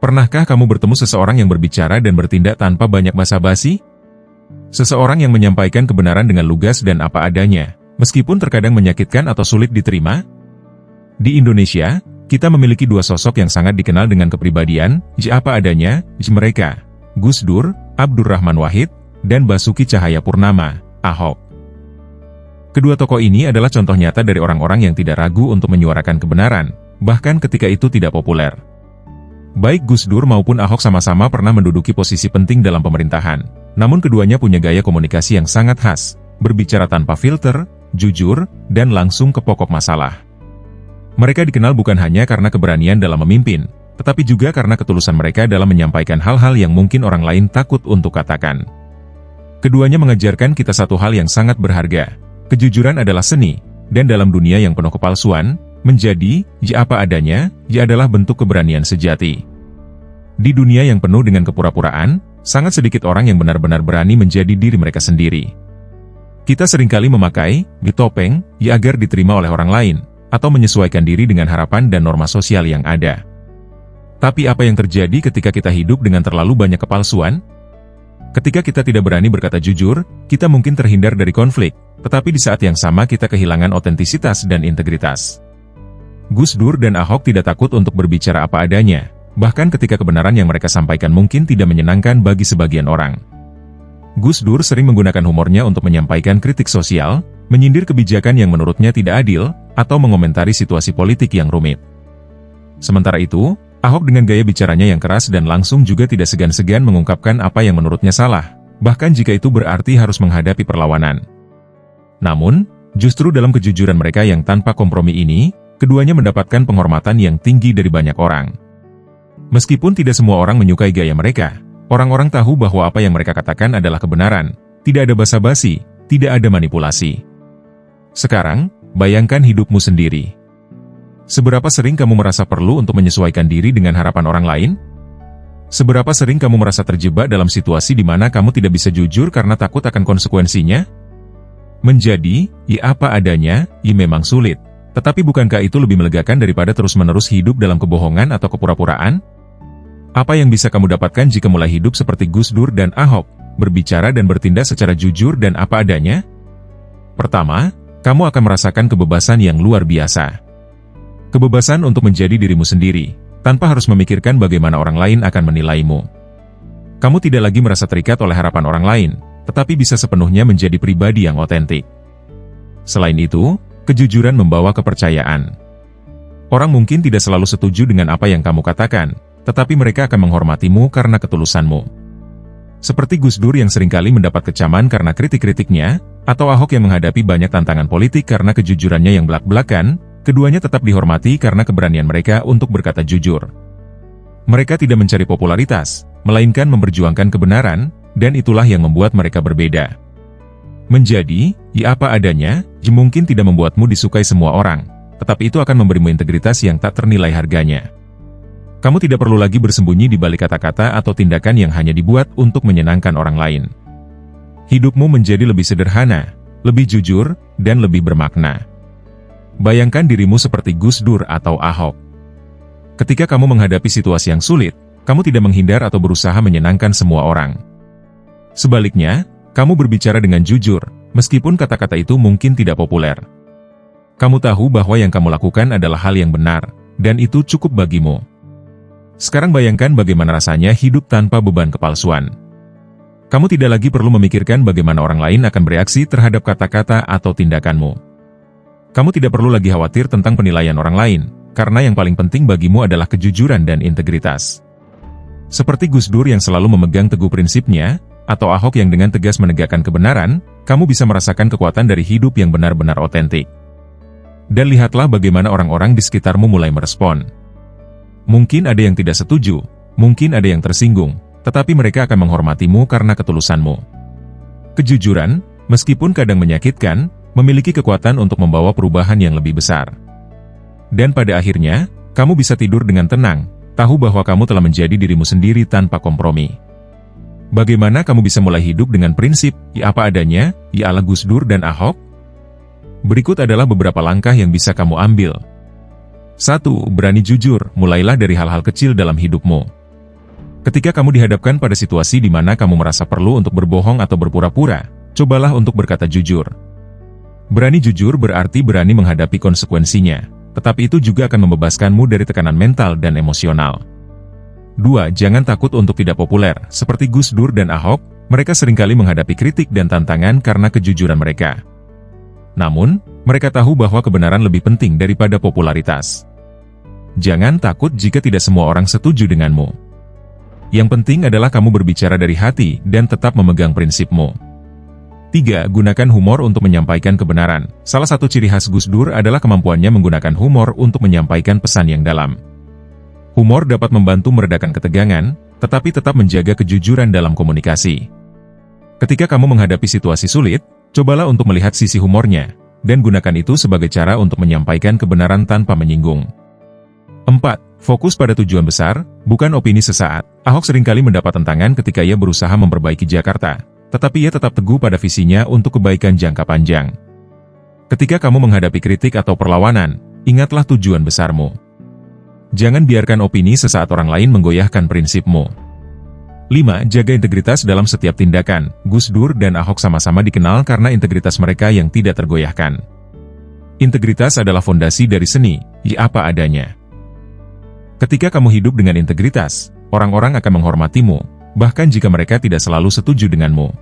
Pernahkah kamu bertemu seseorang yang berbicara dan bertindak tanpa banyak basa-basi? Seseorang yang menyampaikan kebenaran dengan lugas dan apa adanya, meskipun terkadang menyakitkan atau sulit diterima? Di Indonesia, kita memiliki dua sosok yang sangat dikenal dengan kepribadian, apa adanya, mereka, Gus Dur, Abdurrahman Wahid, dan Basuki Cahayapurnama, Ahok. Kedua tokoh ini adalah contoh nyata dari orang-orang yang tidak ragu untuk menyuarakan kebenaran, bahkan ketika itu tidak populer. Baik Gus Dur maupun Ahok sama-sama pernah menduduki posisi penting dalam pemerintahan, namun keduanya punya gaya komunikasi yang sangat khas, berbicara tanpa filter, jujur, dan langsung ke pokok masalah. Mereka dikenal bukan hanya karena keberanian dalam memimpin, tetapi juga karena ketulusan mereka dalam menyampaikan hal-hal yang mungkin orang lain takut untuk katakan. Keduanya mengajarkan kita satu hal yang sangat berharga. Kejujuran adalah seni, dan dalam dunia yang penuh kepalsuan, menjadi apa adanya adalah bentuk keberanian sejati. Di dunia yang penuh dengan kepura-puraan, sangat sedikit orang yang benar-benar berani menjadi diri mereka sendiri. Kita seringkali memakai topeng agar diterima oleh orang lain, atau menyesuaikan diri dengan harapan dan norma sosial yang ada. Tapi apa yang terjadi ketika kita hidup dengan terlalu banyak kepalsuan? Ketika kita tidak berani berkata jujur, kita mungkin terhindar dari konflik, tetapi di saat yang sama kita kehilangan otentisitas dan integritas. Gus Dur dan Ahok tidak takut untuk berbicara apa adanya, bahkan ketika kebenaran yang mereka sampaikan mungkin tidak menyenangkan bagi sebagian orang. Gus Dur sering menggunakan humornya untuk menyampaikan kritik sosial, menyindir kebijakan yang menurutnya tidak adil, atau mengomentari situasi politik yang rumit. Sementara itu, Ahok dengan gaya bicaranya yang keras dan langsung juga tidak segan-segan mengungkapkan apa yang menurutnya salah, bahkan jika itu berarti harus menghadapi perlawanan. Namun, justru dalam kejujuran mereka yang tanpa kompromi ini, keduanya mendapatkan penghormatan yang tinggi dari banyak orang. Meskipun tidak semua orang menyukai gaya mereka, orang-orang tahu bahwa apa yang mereka katakan adalah kebenaran, tidak ada basa-basi, tidak ada manipulasi. Sekarang, bayangkan hidupmu sendiri. Seberapa sering kamu merasa perlu untuk menyesuaikan diri dengan harapan orang lain? Seberapa sering kamu merasa terjebak dalam situasi di mana kamu tidak bisa jujur karena takut akan konsekuensinya? Menjadi apa adanya memang sulit. Tetapi bukankah itu lebih melegakan daripada terus-menerus hidup dalam kebohongan atau kepura-puraan? Apa yang bisa kamu dapatkan jika mulai hidup seperti Gus Dur dan Ahok, berbicara dan bertindak secara jujur dan apa adanya? Pertama, kamu akan merasakan kebebasan yang luar biasa. Kebebasan untuk menjadi dirimu sendiri, tanpa harus memikirkan bagaimana orang lain akan menilaimu. Kamu tidak lagi merasa terikat oleh harapan orang lain, tetapi bisa sepenuhnya menjadi pribadi yang otentik. Selain itu, kejujuran membawa kepercayaan. Orang mungkin tidak selalu setuju dengan apa yang kamu katakan, tetapi mereka akan menghormatimu karena ketulusanmu. Seperti Gus Dur yang seringkali mendapat kecaman karena kritik-kritiknya, atau Ahok yang menghadapi banyak tantangan politik karena kejujurannya yang belak-belakan, keduanya tetap dihormati karena keberanian mereka untuk berkata jujur. Mereka tidak mencari popularitas, melainkan memperjuangkan kebenaran, dan itulah yang membuat mereka berbeda. Menjadi apa adanya, mungkin tidak membuatmu disukai semua orang, tetapi itu akan memberimu integritas yang tak ternilai harganya. Kamu tidak perlu lagi bersembunyi di balik kata-kata atau tindakan yang hanya dibuat untuk menyenangkan orang lain. Hidupmu menjadi lebih sederhana, lebih jujur, dan lebih bermakna. Bayangkan dirimu seperti Gus Dur atau Ahok. Ketika kamu menghadapi situasi yang sulit, kamu tidak menghindar atau berusaha menyenangkan semua orang. Sebaliknya, kamu berbicara dengan jujur, meskipun kata-kata itu mungkin tidak populer. Kamu tahu bahwa yang kamu lakukan adalah hal yang benar, dan itu cukup bagimu. Sekarang bayangkan bagaimana rasanya hidup tanpa beban kepalsuan. Kamu tidak lagi perlu memikirkan bagaimana orang lain akan bereaksi terhadap kata-kata atau tindakanmu. Kamu tidak perlu lagi khawatir tentang penilaian orang lain, karena yang paling penting bagimu adalah kejujuran dan integritas. Seperti Gus Dur yang selalu memegang teguh prinsipnya, atau Ahok yang dengan tegas menegakkan kebenaran, kamu bisa merasakan kekuatan dari hidup yang benar-benar otentik. Dan lihatlah bagaimana orang-orang di sekitarmu mulai merespon. Mungkin ada yang tidak setuju, mungkin ada yang tersinggung, tetapi mereka akan menghormatimu karena ketulusanmu. Kejujuran, meskipun kadang menyakitkan, memiliki kekuatan untuk membawa perubahan yang lebih besar. Dan pada akhirnya, kamu bisa tidur dengan tenang, tahu bahwa kamu telah menjadi dirimu sendiri tanpa kompromi. Bagaimana kamu bisa mulai hidup dengan prinsip, apa adanya, ala Gus Dur dan Ahok? Berikut adalah beberapa langkah yang bisa kamu ambil. 1. Berani jujur, mulailah dari hal-hal kecil dalam hidupmu. Ketika kamu dihadapkan pada situasi di mana kamu merasa perlu untuk berbohong atau berpura-pura, cobalah untuk berkata jujur. Berani jujur berarti berani menghadapi konsekuensinya, tetapi itu juga akan membebaskanmu dari tekanan mental dan emosional. 2. Jangan takut untuk tidak populer. Seperti Gus Dur dan Ahok, mereka seringkali menghadapi kritik dan tantangan karena kejujuran mereka. Namun, mereka tahu bahwa kebenaran lebih penting daripada popularitas. Jangan takut jika tidak semua orang setuju denganmu. Yang penting adalah kamu berbicara dari hati dan tetap memegang prinsipmu. 3. Gunakan humor untuk menyampaikan kebenaran. Salah satu ciri khas Gus Dur adalah kemampuannya menggunakan humor untuk menyampaikan pesan yang dalam. Humor dapat membantu meredakan ketegangan, tetapi tetap menjaga kejujuran dalam komunikasi. Ketika kamu menghadapi situasi sulit, cobalah untuk melihat sisi humornya, dan gunakan itu sebagai cara untuk menyampaikan kebenaran tanpa menyinggung. 4. Fokus pada tujuan besar, bukan opini sesaat. Ahok seringkali mendapat tantangan ketika ia berusaha memperbaiki Jakarta, tetapi ia tetap teguh pada visinya untuk kebaikan jangka panjang. Ketika kamu menghadapi kritik atau perlawanan, ingatlah tujuan besarmu. Jangan biarkan opini sesaat orang lain menggoyahkan prinsipmu. 5. Jaga integritas dalam setiap tindakan. Gus Dur dan Ahok sama-sama dikenal karena integritas mereka yang tidak tergoyahkan. Integritas adalah fondasi dari seni, apa adanya. Ketika kamu hidup dengan integritas, orang-orang akan menghormatimu, bahkan jika mereka tidak selalu setuju denganmu.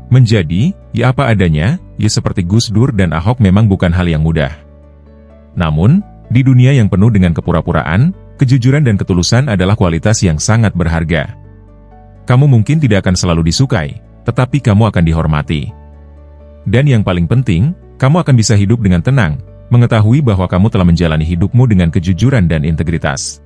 Menjadi, apa adanya, seperti Gus Dur dan Ahok memang bukan hal yang mudah. Namun, di dunia yang penuh dengan kepura-puraan, kejujuran dan ketulusan adalah kualitas yang sangat berharga. Kamu mungkin tidak akan selalu disukai, tetapi kamu akan dihormati. Dan yang paling penting, kamu akan bisa hidup dengan tenang, mengetahui bahwa kamu telah menjalani hidupmu dengan kejujuran dan integritas.